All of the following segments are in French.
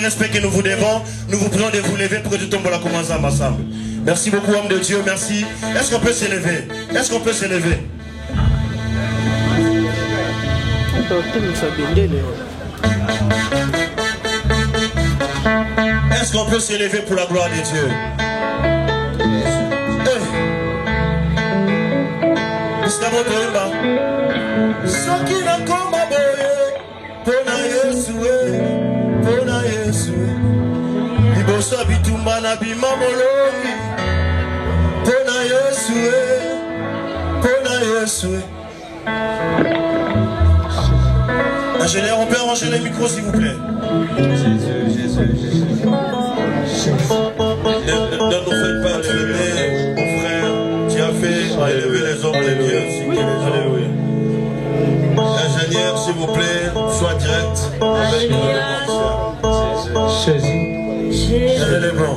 respect que nous vous devons, nous vous prions de vous lever pour que tout tombe la commence ensemble. Merci beaucoup, homme de Dieu, merci. Est-ce qu'on peut s'élever? Est-ce qu'on peut s'élever? Est-ce qu'on peut s'élever pour la gloire de Dieu? Ingénieur, on peut arranger les micros s'il vous plaît. Jésus. Ne nous faites pas lever, mon frère. Tu as fait élever les hommes de Dieu aussi. Alléluia. Ingénieur, s'il vous plaît, sois direct avec Jésus. Elle est bon.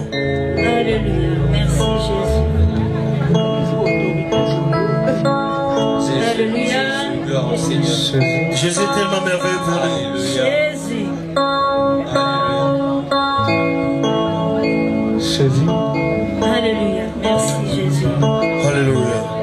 Alléluia. Merci Jésus. Alléluia. Jésus est tellement merveilleux pour nous. Jésus. Jésus. Alléluia. Merci Jésus. Alléluia.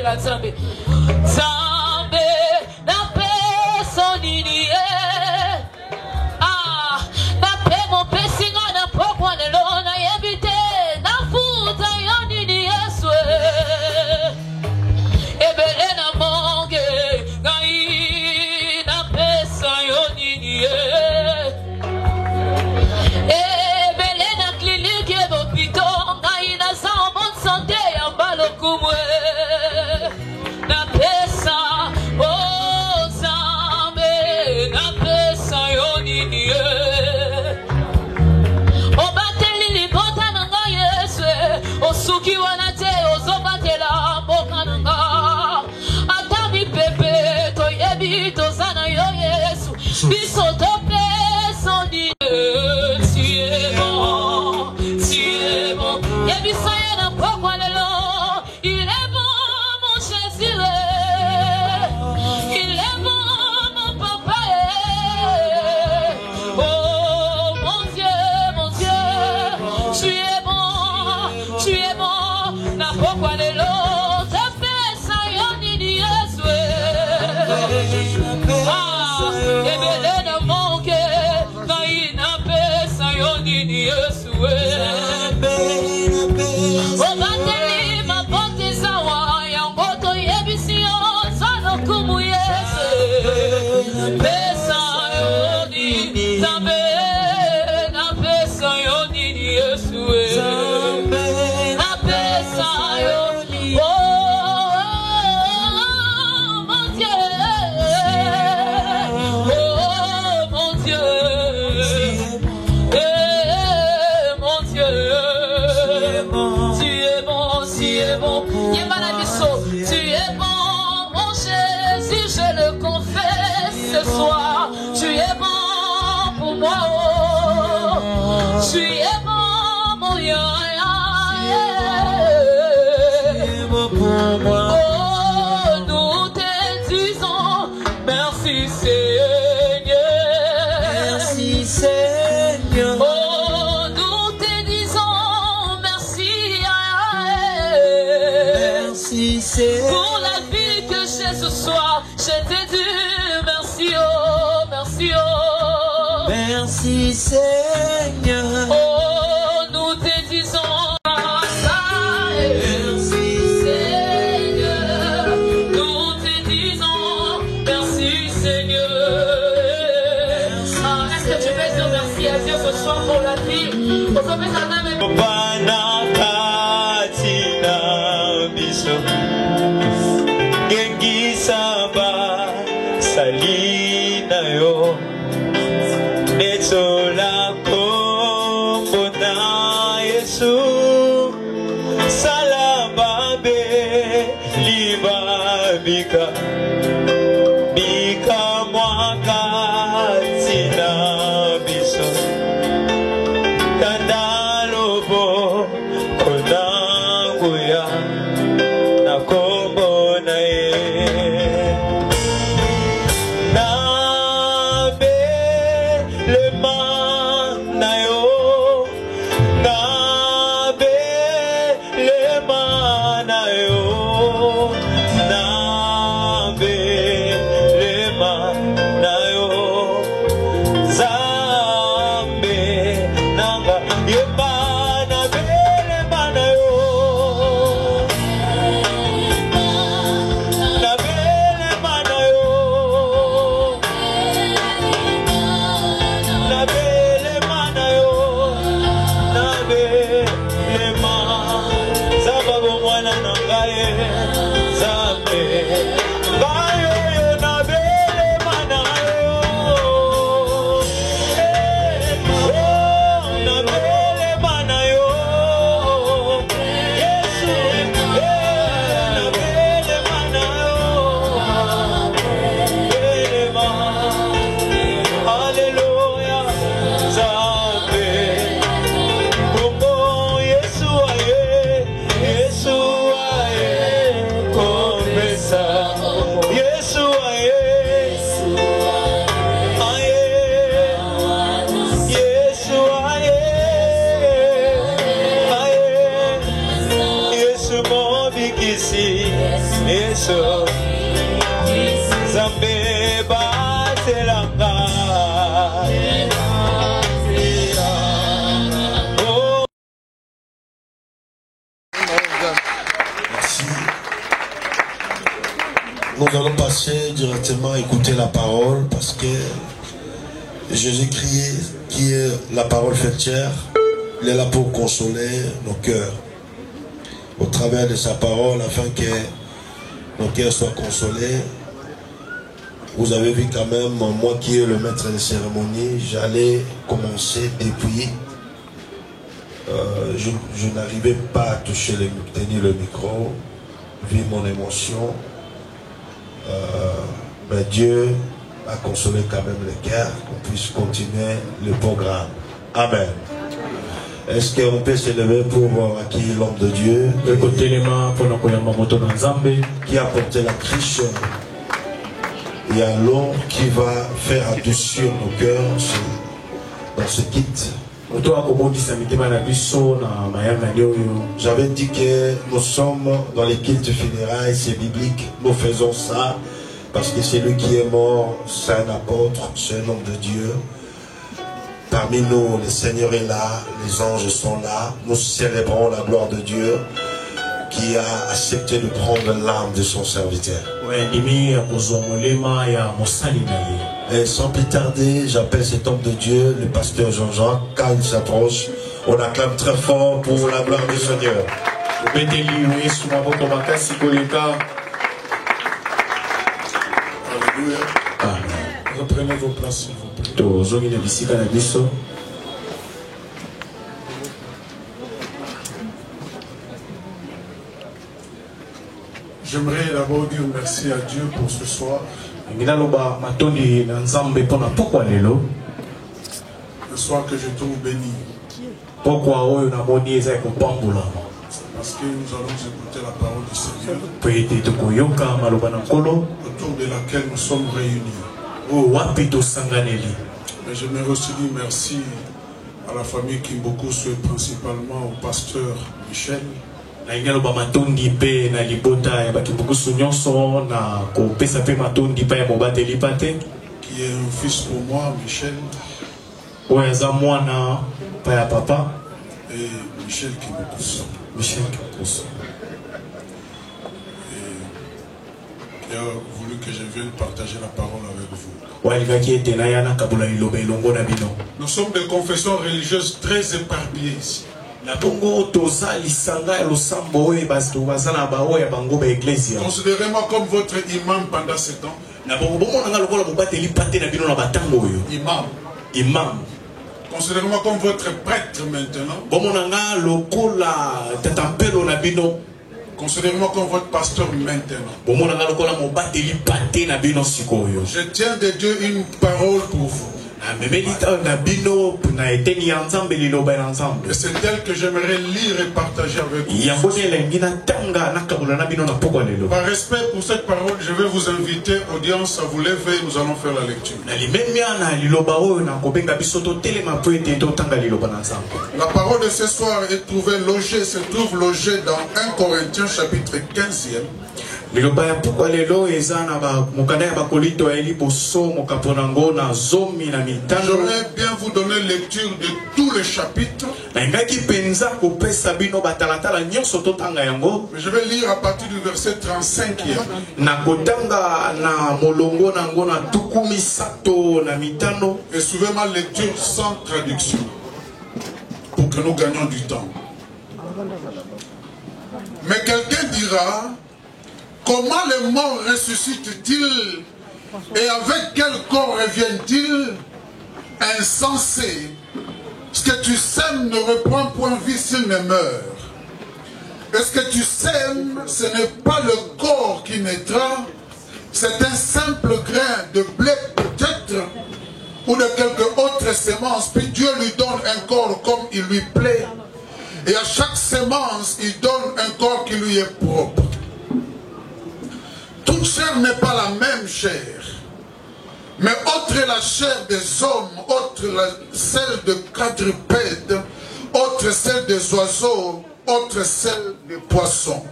la Nzambe. Nzambe na peso nini ah na pe mon pesinga na pokwa lelo na yebite na futa yo nini Yesu ebele na monge ngai na pesa yo nini ebele na clinique et hôpital ngai na sa en bonne santé ya balokumwe na pesa oh Nzambe na pesa yo nini obateli libota na ngai Yesu osuki wana te ozobatela mboka na nga ata mipepe toyebi toza na yo Yesu biso topesa nini tu es bon yebisa ye na pokwa lelo il est bon mon Jésus il est bon mon papa oh mon Dieu tu es bon na pokwa lelo topesa yo nini Yesu ah ebele na monke ngai na pesa yo nini Yesu obateli mabote zawa yango toyebisi yo zano kumu Yesu pesa yo nini Nzambe na pesa yo nini Yesu na pesa yo oh mon Dieu mon Dieu tu es bon tu es bon mon Jésus je le confesse ce soir tu es bon pour moi oh tu es bon mon oh nous te disons merci Seigneur oh nous te disons merci pour la vie que j'ai ce soir je te dis merci oh merci Seigneur oh nous te disons merci Seigneur nous te disons merci Seigneur ah, est-ce que tu peux dire merci à Dieu ce soir pour la vie Gengisaba salina yo Netsola kombo na Yesu Salababe liba bika Bika mwaka tina biso Tandalobo konanguya na kombo na ye Yebana biso Zambe batelanga Merci. Nous allons passer directement à écouter la parole parce que Jésus-Christ, qui est la parole faite chair, il est là pour consoler nos cœurs au travers de sa parole afin que nos cœurs soient consolés. Vous avez vu quand même, moi qui est le maître de cérémonie, j'allais commencer depuis. Je n'arrivais pas à toucher tenir le micro, vu mon émotion. Mais Dieu a consolé quand même les cœurs, qu'on puisse continuer le programme. Amen. Est-ce qu'on peut se lever pour accueillir l'homme de Dieu qui a porté la triche? Il y a l'homme qui va faire adoucir nos cœurs dans ce kit. J'avais dit que nous sommes dans les cultes funérailles, c'est biblique. Nous faisons ça parce que celui qui est mort, c'est un apôtre, c'est un homme de Dieu. Parmi nous, le Seigneur est là, les anges sont là. Nous célébrons la gloire de Dieu qui a accepté de prendre l'âme de son serviteur. Et sans plus tarder, j'appelle cet homme de Dieu, le pasteur Jean-Jacques. Quand il s'approche, on acclame très fort pour la gloire du Seigneur. Alléluia. Amen. Reprenez vos places, s'il vous plaît. J'aimerais d'abord dire merci à Dieu pour ce soir. Le soir que je trouve béni. Parce que nous allons écouter la parole du Seigneur, autour de laquelle nous sommes réunis. Mais j'aimerais aussi dire merci à la famille Kimboku, principalement au pasteur Michel. Qui est un fils pour moi, Michel. Et Michel Kimboku. Michel Kimboku. Qui a voulu que je vienne partager la parole avec vous. Nous sommes des confessions religieuses très éparpillées ici. Considérez-moi comme votre imam pendant ce temps. Imam. Considérez-moi comme votre prêtre maintenant. Considérez-moi comme votre pasteur maintenant. Je tiens de Dieu une parole pour vous. Et c'est elle que j'aimerais lire et partager avec vous. Par respect pour cette parole, je vais vous inviter, audience, à vous lever et nous allons faire la lecture. La parole de ce soir se trouve logée dans 1 Corinthiens chapitre 15e. J'aimerais bien vous donner lecture de tous les chapitres. Mais je vais lire à partir du verset 35e. Et suivez ma lecture sans traduction pour que nous gagnions du temps. Mais quelqu'un dira: comment les morts ressuscitent-ils et avec quel corps reviennent-ils? Insensé, ce que tu sèmes ne reprend point vie s'il ne meurt. Et ce que tu sèmes, ce n'est pas le corps qui naîtra, c'est un simple grain de blé peut-être, ou de quelque autre sémence, puis Dieu lui donne un corps comme il lui plaît. Et à chaque sémence, il donne un corps qui lui est propre. Toute chair n'est pas la même chair. Mais autre est la chair des hommes, autre celle de quadrupèdes, autre celle des oiseaux, autre celle des poissons.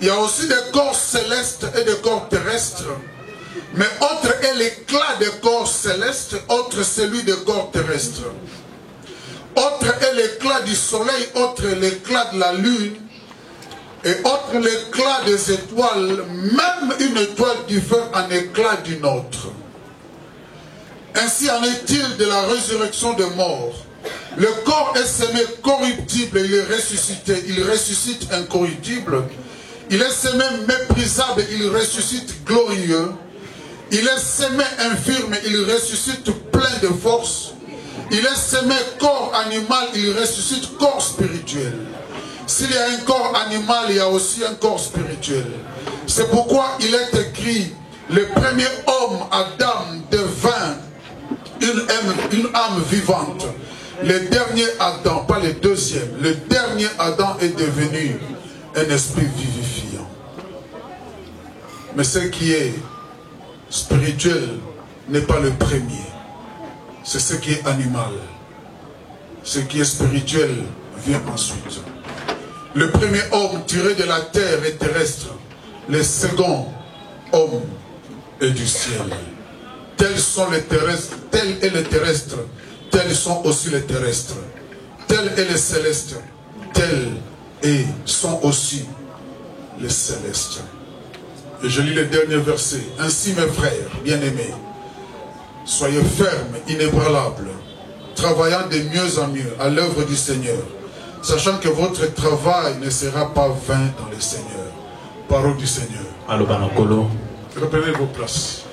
Il y a aussi des corps célestes et des corps terrestres. Mais autre est l'éclat des corps célestes, autre celui des corps terrestres. Autre est l'éclat du soleil, autre l'éclat de la lune, et autre l'éclat des étoiles. Même une étoile diffère en éclat d'une autre. Ainsi en est-il de la résurrection des morts. Le corps est semé corruptible et il est ressuscité. Il ressuscite incorruptible. Il est semé méprisable, il ressuscite glorieux. Il est semé infirme, il ressuscite plein de force. Il est semé corps animal, il ressuscite corps spirituel. S'il y a un corps animal, il y a aussi un corps spirituel. C'est pourquoi il est écrit, le premier homme, Adam, devint une âme vivante. Le dernier Adam, pas le deuxième, le dernier Adam est devenu un esprit vivifiant. Mais ce qui est spirituel n'est pas le premier. C'est ce qui est animal. Ce qui est spirituel vient ensuite. Le premier homme tiré de la terre est terrestre. Le second homme est du ciel. Tels sont les terrestres, tel est le terrestre, tels sont aussi les terrestres. Tel est le céleste, tels sont aussi les célestes. Et je lis le dernier verset. Ainsi mes frères, bien-aimés, soyez fermes, inébranlables, travaillant de mieux en mieux à l'œuvre du Seigneur, sachant que votre travail ne sera pas vain dans le Seigneur. Parole du Seigneur. Reprenez vos places.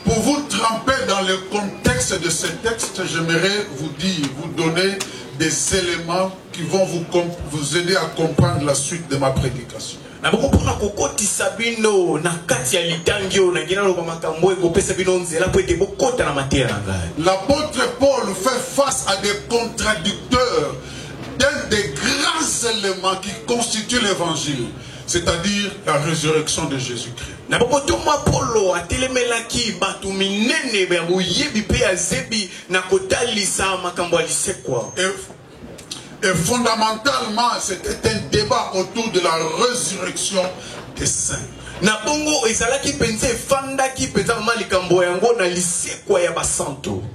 Pour vous tremper dans le contexte de ce texte, j'aimerais vous donner des éléments qui vont vous aider à comprendre la suite de ma prédication. L'apôtre Paul fait face à des contradicteurs d'un des grands éléments qui constituent l'évangile, c'est-à-dire la résurrection de Jésus-Christ. Et fondamentalement, c'était un débat autour de la résurrection des saints.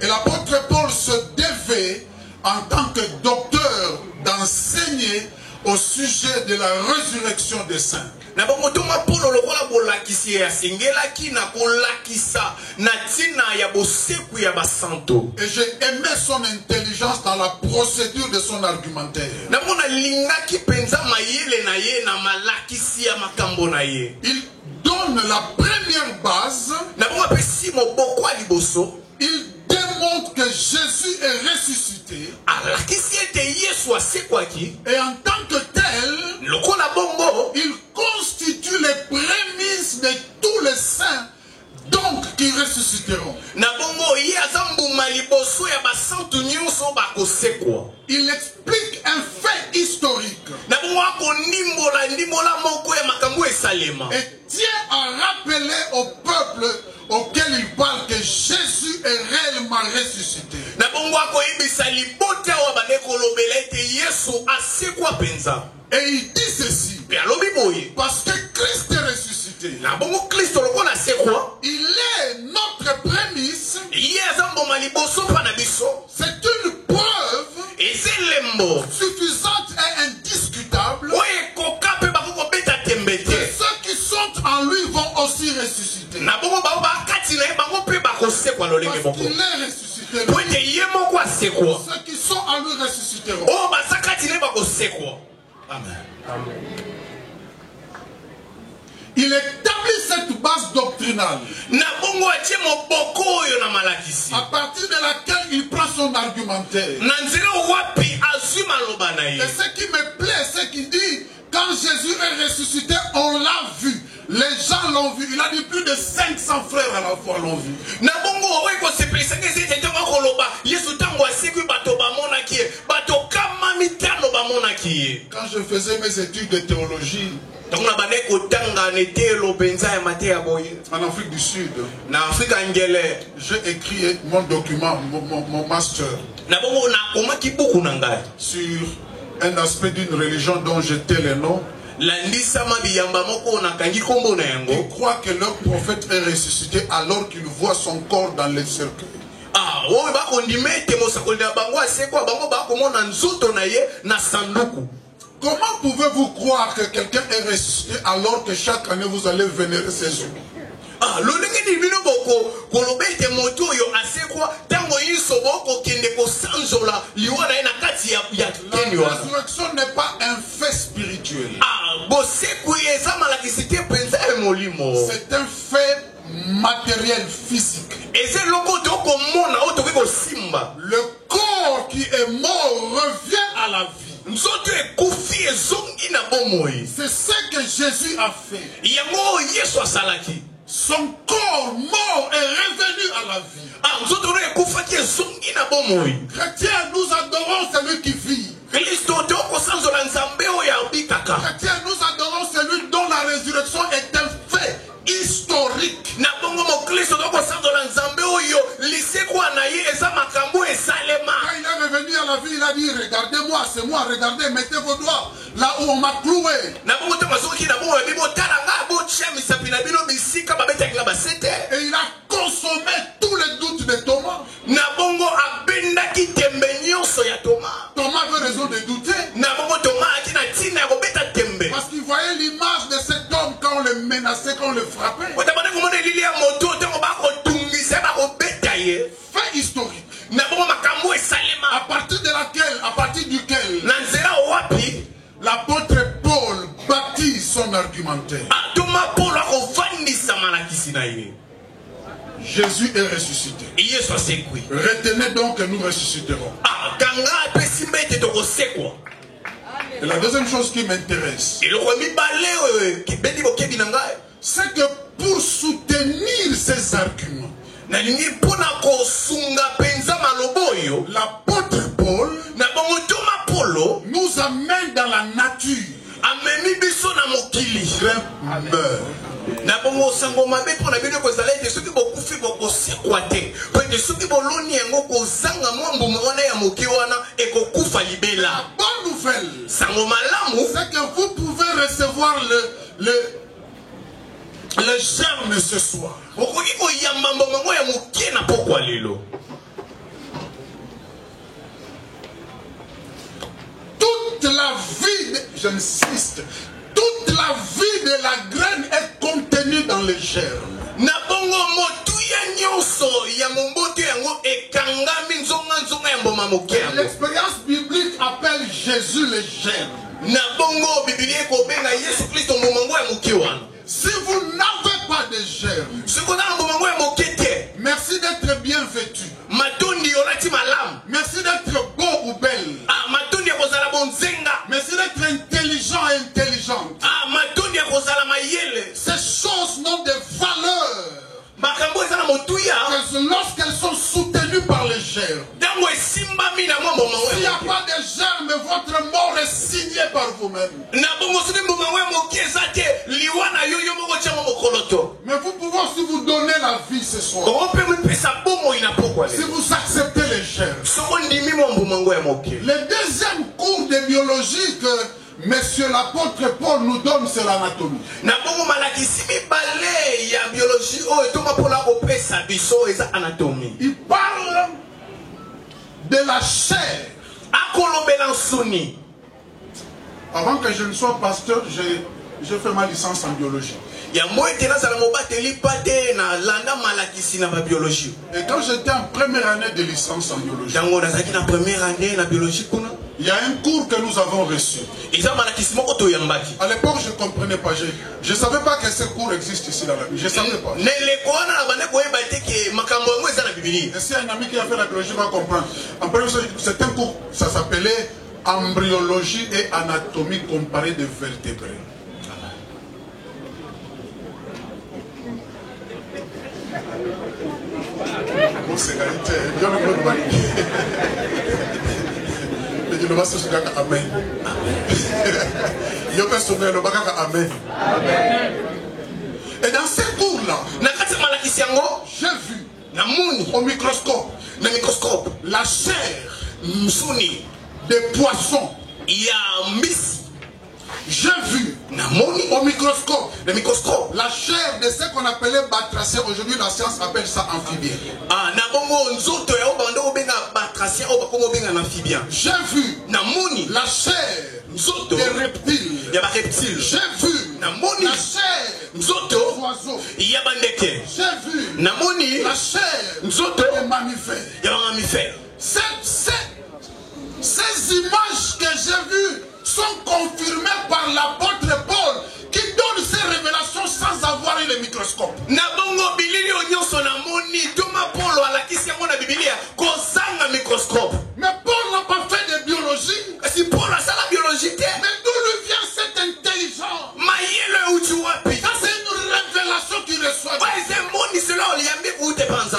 Et l'apôtre Paul se devait, en tant que docteur, d'enseigner au sujet de la résurrection des saints. Et j'ai aimé son intelligence dans la procédure de son argumentaire. Il donne la première base. Il démontre que Jésus est ressuscité. Et en tant que tel, il constitue les prémices de tous les saints donc qui ressusciteront. Il explique un fait historique et tient à rappeler au peuple auquel il parle que Jésus est réellement ressuscité. Et il dit ceci, parce que Christ est ressuscité. Il est notre prémisse. C'est une preuve suffisante et indiscutable que ceux qui sont en lui vont aussi ressusciter. Parce qu'il est ressuscité. Ceux qui sont en lui ressusciteront. Amen. Il établit cette base doctrinale à partir de laquelle il prend son argumentaire. Et ce qui me plaît, c'est qu'il dit, quand Jésus est ressuscité, on l'a vu. Les gens l'ont vu. Il a dit plus de 500 frères à la fois l'ont vu. Quand je faisais mes études de théologie en Afrique du Sud, j'ai écrit mon document, mon master sur un aspect d'une religion dont je tais le nom. Ils croient que leur prophète est ressuscité alors qu'ils voient son corps dans les cercueils. Comment pouvez-vous croire que quelqu'un est ressuscité alors que chaque année vous allez vénérer ses œuvres? La résurrection n'est pas un fait spirituel. C'est un fait matériel, physique. Le corps qui est mort revient à la vie. C'est ce que Jésus a fait. Son corps mort est revenu à la vie. Chrétiens, nous adorons celui qui vit. Chrétiens, nous adorons celui dont la résurrection est un fait historique. Quand il est revenu à la vie, il a dit, regardez-moi, c'est moi, regardez, mettez vos doigts là où on m'a cloué. Et il a consommé tous les doutes de Thomas. Thomas avait raison de douter. Parce qu'il voyait l'image de cet homme quand on le menaçait, quand on le frappait. Fait historique. À partir duquel l'apôtre Paul bâtit son argumentaire. Jésus est ressuscité. Retenez donc que nous ressusciterons. Et la deuxième chose qui m'intéresse, c'est que pour soutenir ces arguments, l'apôtre Paul nous amène dans la nature. Meurt. La bonne nouvelle, c'est que vous pouvez recevoir le germe ce soir. Toute la vie, j'insiste, toute la vie de la graine est contenue dans les germes. L'expérience biblique appelle Jésus le germe. Si vous n'avez pas de germe, merci d'être bien vêtu. Merci d'être beau ou belle. Merci d'être intelligent et intelligente. Ces choses n'ont de valeur lorsqu'elles sont soutenues par les germes. S'il n'y a pas de germes, votre mort est signée par vous-même. Mais vous pouvez aussi vous donner la vie ce soir. Si vous acceptez les germes. Le deuxième cours de biologie que Monsieur l'apôtre Paul nous donne, c'est l'anatomie. Il parle de la chair. Avant que je ne sois pasteur, j'ai fait ma licence en biologie. Et quand j'étais en première année de licence en biologie, il y a un cours que nous avons reçu. À l'époque, je ne comprenais pas. Je ne savais pas que ce cours existe ici dans la Bible. Je ne savais pas. Et si un ami qui a fait la biologie va comprendre. En premier, c'est un cours, ça s'appelait embryologie et anatomie comparée des vertébrés. Et dans ces cours-là, j'ai vu au microscope la chair des poissons J'ai vu au microscope la chair de ce qu'on appelait batracien. Aujourd'hui, la science appelle ça amphibien. J'ai vu la chair des reptiles. J'ai vu la chair des oiseaux. J'ai vu la chair des mammifères. Ces images que j'ai vues sont confirmées par l'apôtre Paul qui donne ces révélations sans avoir eu le microscope. Mais Paul n'a pas fait de biologie. Mais d'où lui vient cette intelligence? Ça c'est une révélation qu'il reçoit.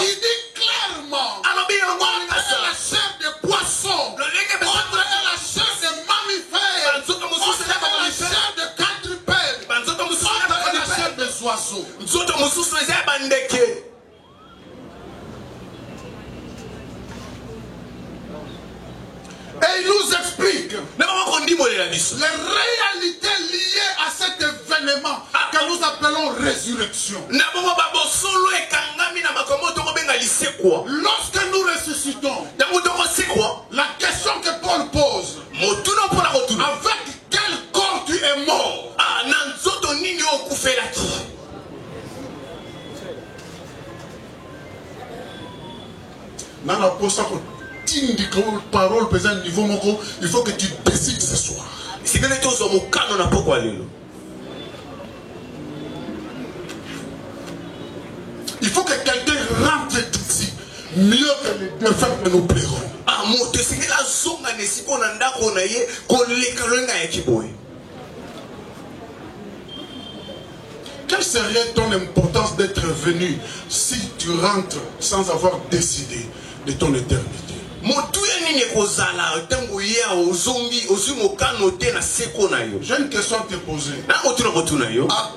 Il dit clairement entre la chair de poisson, entre la chair de mammifères, entre la chair de quadrupèdes, entre la chair des oiseaux. Et il nous explique les réalités liées à cet événement que nous appelons résurrection. Lorsque nous ressuscitons, la question que Paul pose, avec quel corps tu es mort? Parole présente niveau moko, il faut que tu décides ce soir. Il faut que quelqu'un rentre ici mieux que les défunts que nous plairons. Quelle serait ton importance d'être venu si tu rentres sans avoir décidé de ton éternité? J'ai une question à te poser. À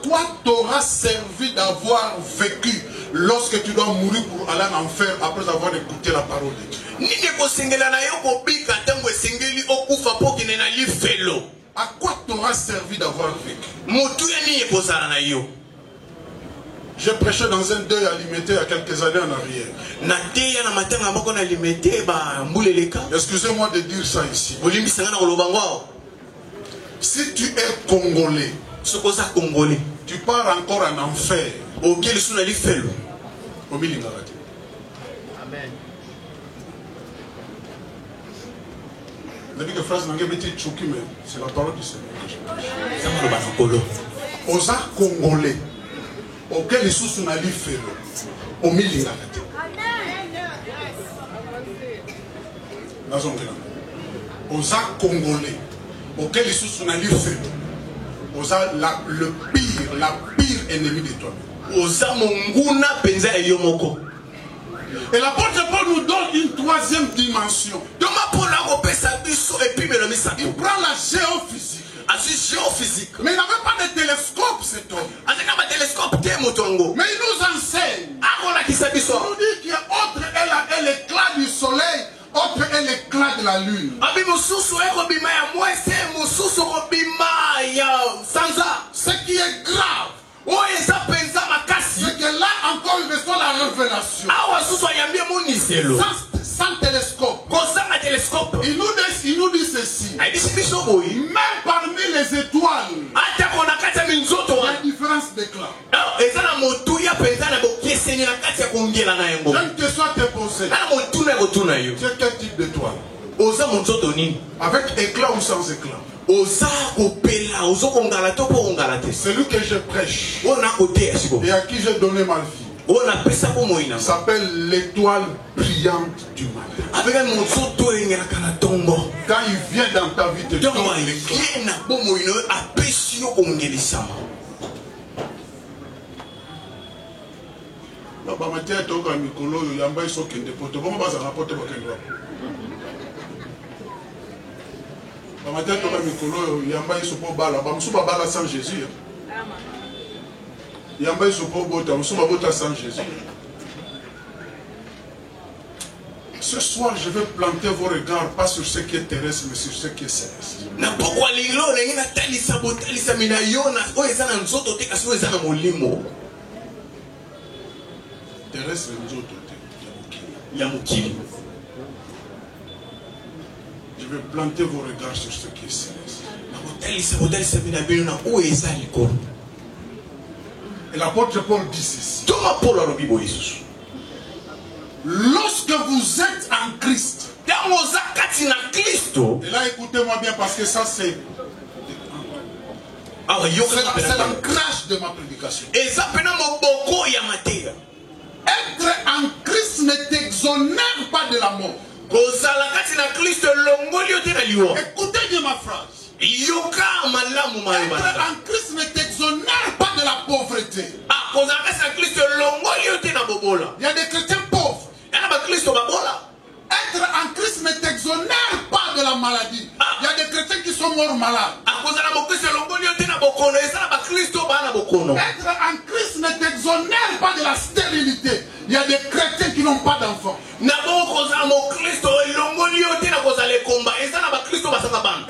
quoi t'aura servi d'avoir vécu lorsque tu dois mourir pour aller en enfer après avoir écouté la parole de Dieu? À quoi t'aura servi d'avoir vécu? J'ai prêché dans un deuil alimentaire il y a quelques années en arrière. Excusez-moi de dire ça ici. Si tu es Congolais, tu pars encore en enfer. Amen. C'est la parole du Seigneur que je prêche. Aux Congolais. Auquel ils sont allés faire au milieu. Aux Congolais, auquel ils sont allés faire la pire ennemi de toi. Et l'apôtre Paul nous donne une troisième dimension. Il prend la géophysique. Mais il n'avait pas de télescope, cet homme. Mais il nous enseigne. Il nous dit qu'autre est l'éclat du soleil, autre est l'éclat de la lune. Ce qui est grave, c'est que là encore il reçoit la révélation. Sans télescope. Il nous dit ceci. Même parmi les étoiles, il y a différence d'éclat. J'ai une question à te poser. C'est quel type d'étoile? Avec éclat ou sans éclat? Celui que je prêche et à qui j'ai donné ma vie s'appelle l'étoile brillante du matin. Quand il vient dans ta vie, te donne sans Jésus. Ce soir, je vais planter vos regards, pas sur ce qui est terrestre, mais sur ce qui est céleste. Terrestre, je vais planter vos regards sur ce qui est céleste. Et l'apôtre Paul dit ceci. Lorsque vous êtes en Christ, et là écoutez-moi bien parce que ça c'est l'ancrage de ma prédication. Être en Christ ne t'exonère pas de la mort. Écoutez bien ma phrase. Être en Christ ne t'exonère pas de la pauvreté. Il y a des chrétiens pauvres. Être en Christ ne t'exonère pas de la maladie. Il y a des chrétiens qui sont morts malades. Être en Christ ne t'exonère pas de la stérilité. Il y a des chrétiens qui n'ont pas d'enfants.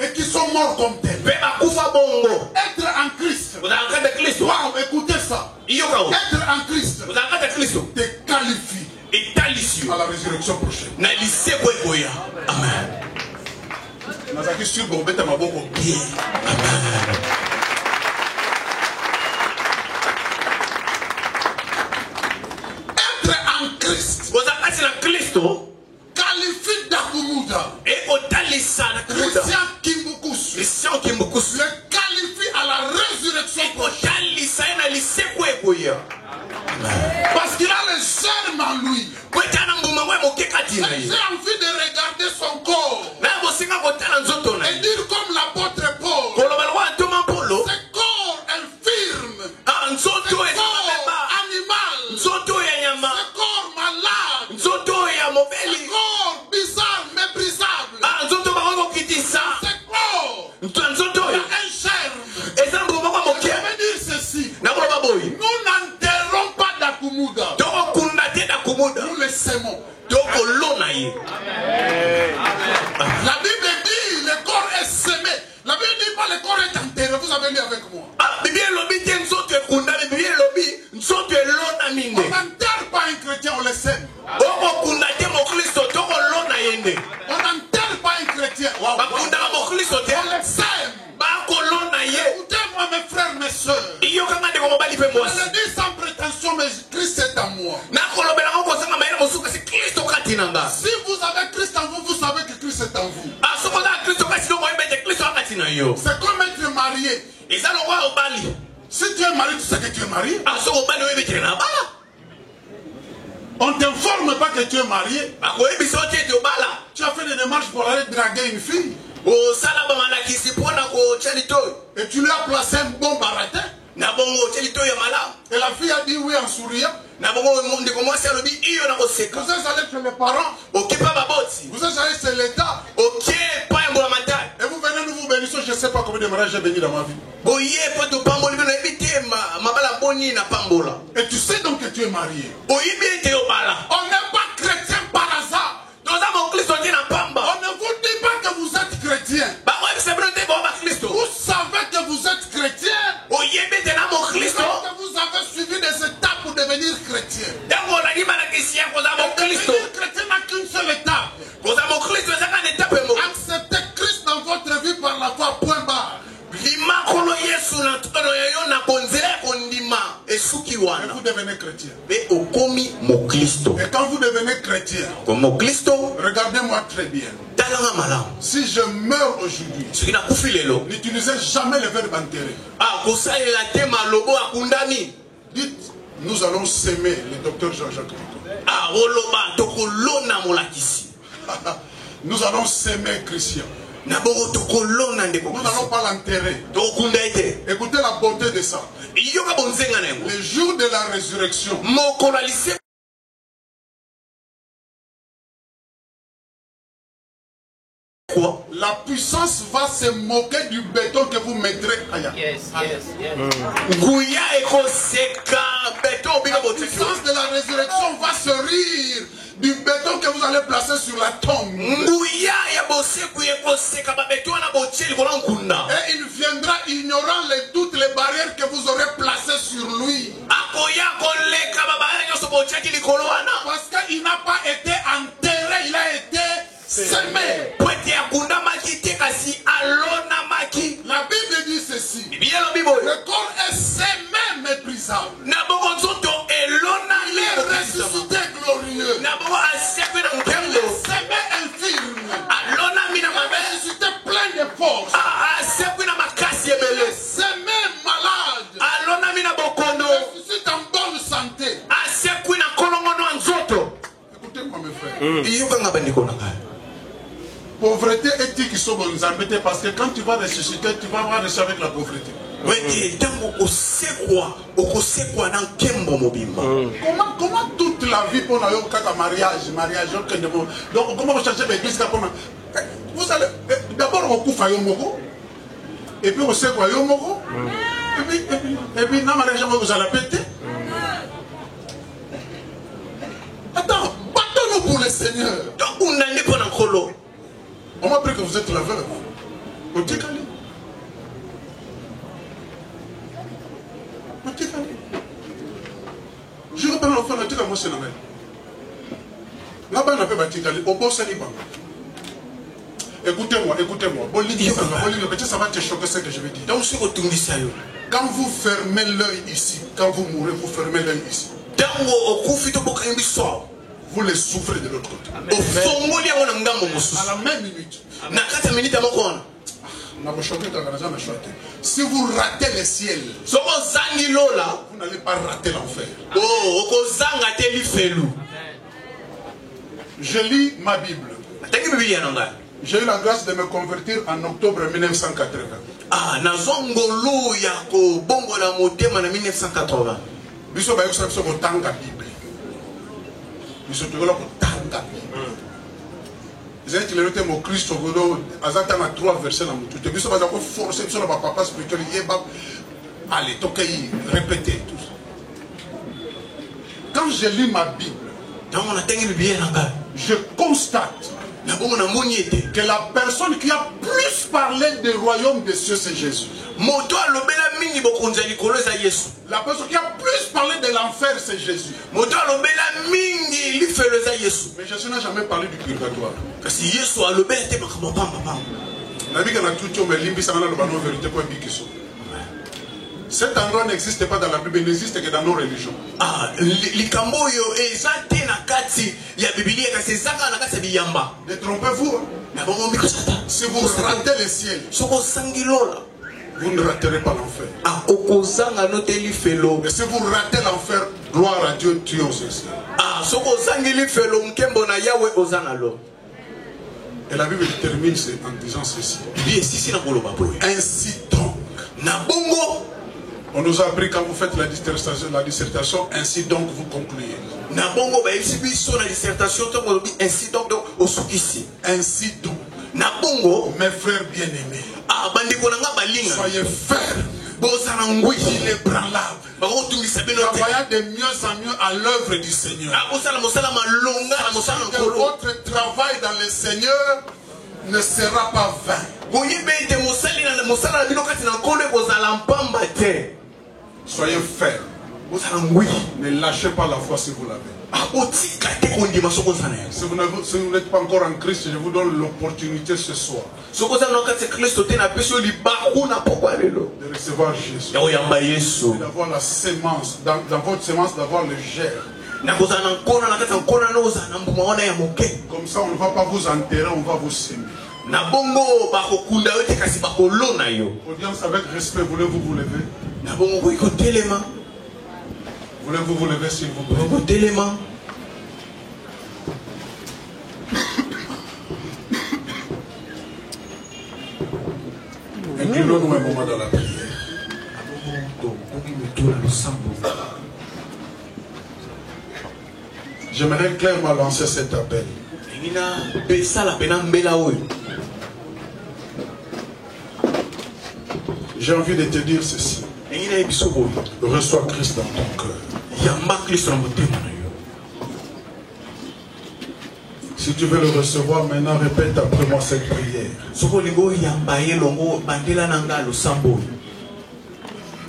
Et qui sont morts comme tels. Être en Christ. Wow, écoutez ça. Être en Christ te qualifie à la résurrection prochaine. Amen. Être en Christ qualifie d'Akumuda. Christian Kimbukus le qualifie à la résurrection prochaine. Parce qu'il a le germe en lui. J'ai envie de regarder son corps et dire comme l'apôtre Paul, ce corps infirme, ce corps animal, ce corps malade, ce corps bizarre, méprisable, ce corps, il y a un germe. Je veux dire ceci, nous n'enterrons pas d'Akumuda, nous le sémons. La Bible dit le corps est semé. La Bible dit pas le corps est enterré. Vous avez lu avec moi. On n'enterre pas un chrétien, on le sème. On n'enterre pas un chrétien, on le sème. Écoutez-moi mes frères, mes soeurs. Je le dis sans prétention, mais Christ est en moi. Si vous avez Christ en vous, vous savez que Christ est en vous. C'est comme être marié. Si tu es marié, tu sais que tu es marié. On ne t'informe pas que tu es marié. Tu as fait des démarches pour aller draguer une fille. Et tu lui as placé un bon baratin. Et la fille a dit oui en souriant. Vous êtes allé chez les parents. Vous êtes allé chez l'État. Et vous venez nous vous bénissez. Je ne sais pas combien de mariages j'ai béni dans ma vie. Et tu sais donc que tu es marié. On n'est pas chrétien par hasard. On ne vous dit pas que vous êtes chrétien. Vous savez que vous êtes chrétien. Que vous avez suivi des étapes pour devenir chrétien. Devenir chrétien n'a qu'une seule étape. Acceptez Christ dans votre vie par la foi, point barre. Et vous devenez chrétien. Et quand vous devenez chrétien, regardez-moi très bien. Si je meurs aujourd'hui, n'utilisez jamais le verbe enterrer. Dites, nous allons s'aimer, le docteur Jean-Jacques Pico. Nous allons s'aimer, Christian. Nous n'allons pas l'enterrer. Écoutez la beauté de ça. Le jour de la résurrection, Quoi? La puissance va se moquer du béton que vous mettrez. Yes. La puissance de la résurrection va se rire du béton que vous allez placer sur la tombe. Et il viendra ignorant toutes les barrières que vous aurez placées sur lui. Parce qu'il n'a pas été enterré, il a été semé. La Bible dit ceci. Le corps est semé méprisable. Il est ressuscité glorieux. Il est semé infirme. Il est ressuscité plein de force. Il est semé malade. Il est ressuscité en bonne santé. Écoutez-moi mes frères. Pauvreté éthique qui sont bonnes embêtés parce que quand tu vas ressusciter, tu vas avoir réussi avec la pauvreté. Comment toute la vie pour nous mariage, donc comment vous cherchez l'église vous allez d'abord au coup Fayomoko et puis au sait quoi Yomoko et puis dans mariage vous allez péter. Attends, battons-nous pour le Seigneur. On m'a appris que vous êtes la veuve. Je reprends l'enfant, je dis à moi, c'est normal. Là-bas, on a fait Batikali. Au beau Saliban. Écoutez-moi. Ça va te choquer ce que je vais dire. Quand vous fermez l'œil ici, quand vous mourrez, vous fermez l'œil ici. Vous les souffrez de l'autre côté. À la même minute. Si vous ratez le ciel, vous n'allez pas rater l'enfer. Je lis ma Bible. J'ai eu la grâce de me convertir en octobre 1980. Ils ont été mon Christ au Azatan a 3 versets dans mon tout. Ils ont forcé sur le papa spirituel. Allez, répétez tout ça. Quand je lis ma Bible, je constate que la personne qui a plus parlé du royaume des cieux, c'est Jésus. La personne qui a plus parlé de l'enfer, c'est Jésus. Mais Jésus n'a jamais parlé du purgatoire. Cet endroit n'existe pas dans la Bible, il n'existe que dans nos religions. Ne trompez-vous. Si vous ratez le ciel, vous ne raterez pas l'enfer. Mais si vous ratez l'enfer, gloire à Dieu, tu es aux cieux. Et la Bible termine en disant ceci. Ainsi donc, on nous a appris quand vous faites la dissertation, ainsi donc vous concluez. Ainsi donc, mes frères bien-aimés, soyez fermes, inébranlables, travaillant de mieux en mieux à l'œuvre du Seigneur. Que votre travail dans le Seigneur ne sera pas vain. Soyez fermes. Ne lâchez pas la foi si vous l'avez. Si vous n'êtes pas encore en Christ, je vous donne l'opportunité ce soir de recevoir Jésus, d'avoir la sémence, dans votre sémence d'avoir le germe. Comme ça on ne va pas vous enterrer, on va vous semer. Audience, avec respect, voulez-vous vous lever? Voulez-vous vous lever s'il vous plaît? Inclinons-nous un moment dans la prière. J'aimerais clairement lancer cet appel. J'ai envie de te dire ceci. Reçois Christ dans ton cœur. Si tu veux le recevoir maintenant, répète après moi cette prière.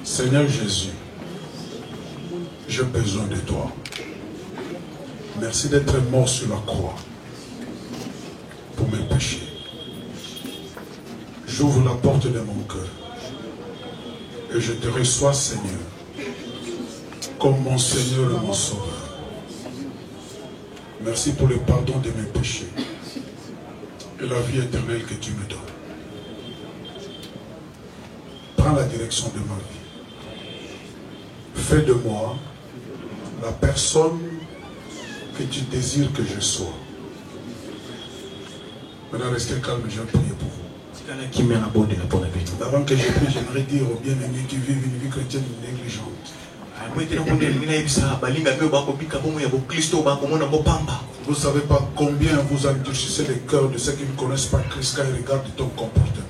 Seigneur Jésus, j'ai besoin de toi. Merci d'être mort sur la croix pour mes péchés. J'ouvre la porte de mon cœur et je te reçois, Seigneur, comme mon Seigneur et mon Sauveur. Merci pour le pardon de mes péchés et la vie éternelle que tu me donnes. Prends la direction de ma vie. Fais de moi la personne que tu désires que je sois. Maintenant, restez calme, je vais prier pour vous. Avant que je prie, j'aimerais dire aux bien-aimés qui vivent une vie chrétienne négligente. Vous ne savez pas combien vous endurcissez les cœurs de ceux qui ne connaissent pas Christ quand ils regardent ton comportement.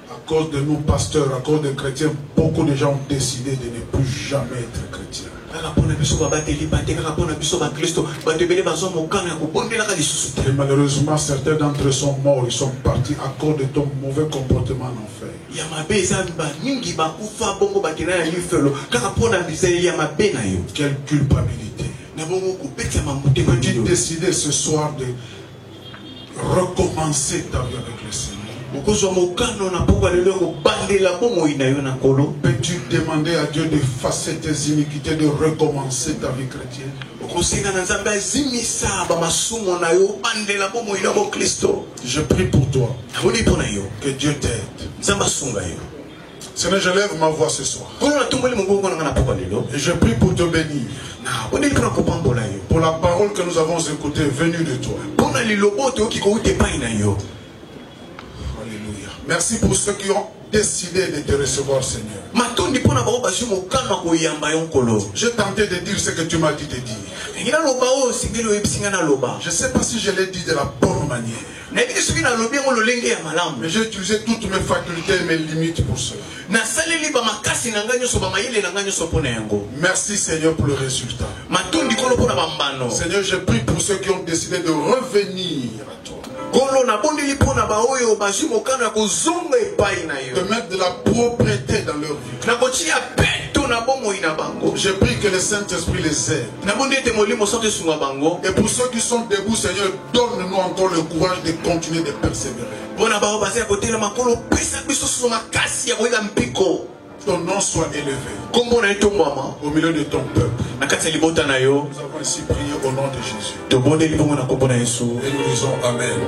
À cause de nous pasteurs, à cause des chrétiens, beaucoup de gens ont décidé de ne plus jamais être chrétiens. Et malheureusement, certains d'entre eux sont morts, ils sont partis à cause de ton mauvais comportement en enfer. Quelle culpabilité. Peux-tu décider ce soir de recommencer ta vie avec le Seigneur? Peux-tu demander à Dieu d'effacer tes iniquités, de recommencer ta vie chrétienne? Je prie pour toi. Que Dieu t'aide. Seigneur, je lève ma voix ce soir. Et je prie pour te bénir. Pour la parole que nous avons écoutée venue de toi. Alléluia. Merci pour ceux qui ont décidé de te recevoir, Seigneur. J'ai tenté de dire ce que tu m'as dit de dire. Je ne sais pas si je l'ai dit de la bonne manière. Mais j'ai utilisé toutes mes facultés et mes limites pour cela. Merci Seigneur pour le résultat. Seigneur, je prie pour ceux qui ont décidé de revenir à toi. De mettre de la propreté dans leur vie. Je prie que le Saint-Esprit les aide. Et pour ceux qui sont debout, Seigneur, donne-nous encore le courage de continuer de persévérer. Ton nom soit élevé au milieu de ton peuple. Nous avons ainsi prié au nom de Jésus. Et nous disons Amen.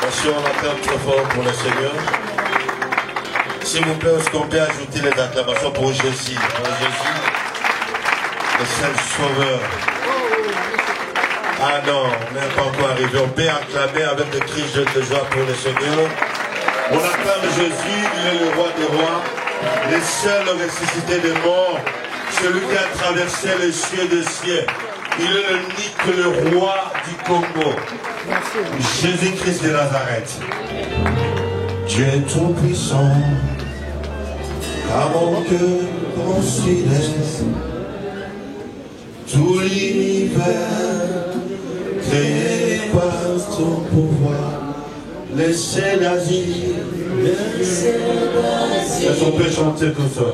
Merci, on acclame très fort pour le Seigneur. S'il vous plaît, est-ce qu'on peut ajouter les acclamations pour Jésus, le seul sauveur. Ah non, on n'est pas encore arrivé. On peut acclamer avec des cris de joie pour le Seigneur. On acclame Jésus, il est le roi des rois, le seul ressuscité des morts, celui qui a traversé les cieux des cieux. Il est le roi du Congo. Jésus-Christ de Nazareth. Dieu est tout puissant, car mon cœur considère tout l'univers créé par ton pouvoir. Laissez l'asile. Est-ce qu'on peut chanter tout ça?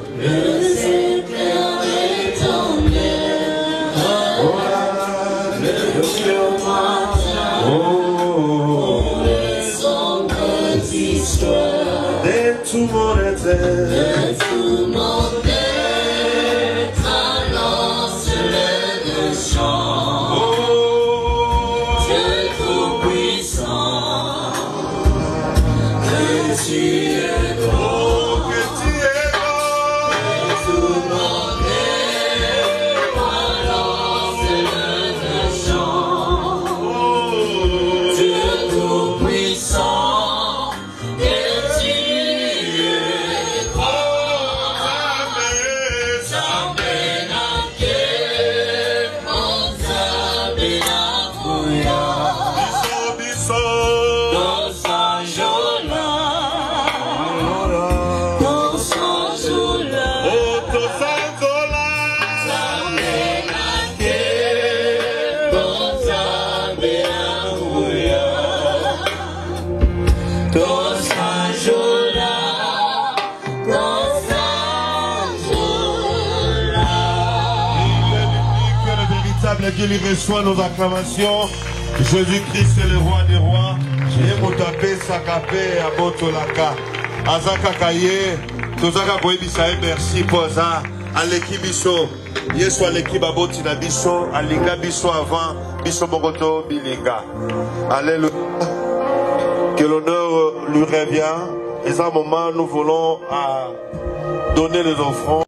De tout mon être, annonce le chant. Dieu tout-puissant, que tu es grand, que tu es grand. incontestable qu'il reçoit nos acclamations. Jésus-Christ est le roi des rois. Et Moutapé, Sakapé, Abotolaka. Azaka Kaye, Tozaka Boebisa, merci pour ça. À l'équipe Bisso, Yesu à l'équipe Abotina Bisso, à Linga Bisso avant, Bisso Mogoto, Bilinga. Alléluia. Que l'honneur lui revient. Et à un moment, nous voulons donner les offrandes.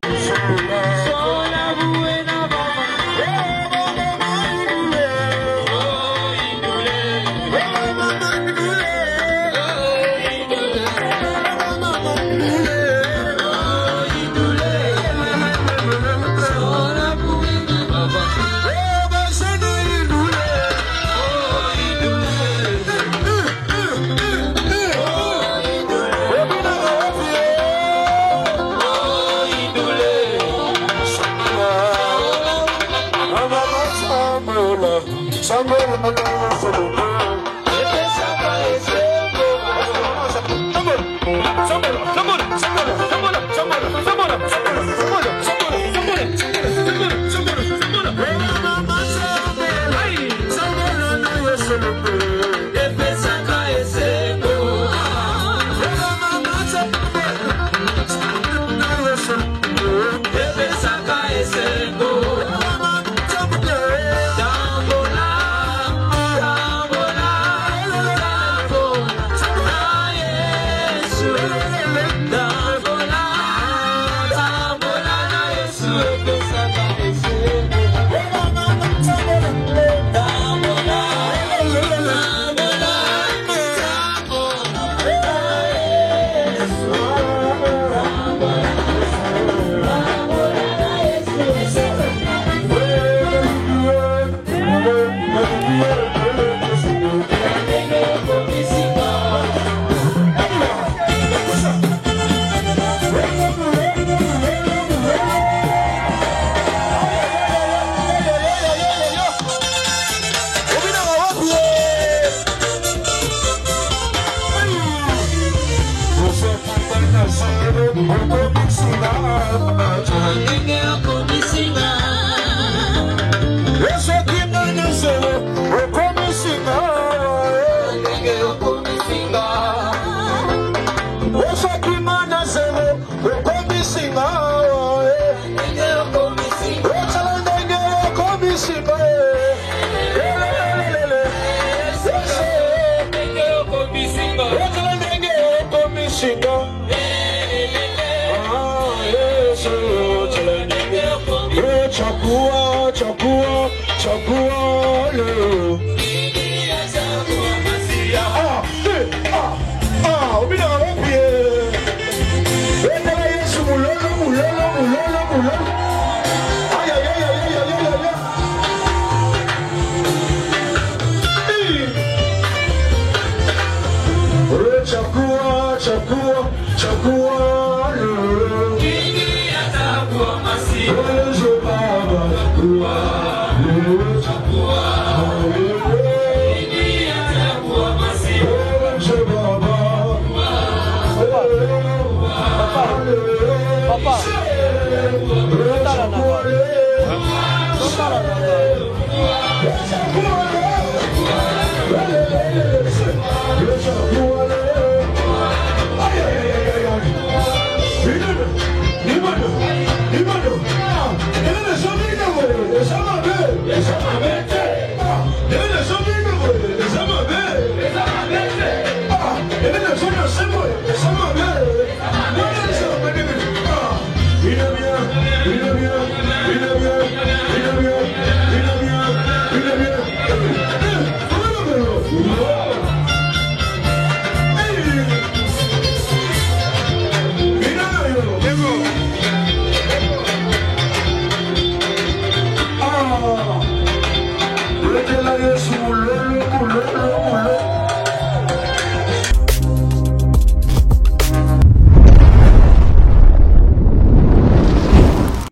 Chakua,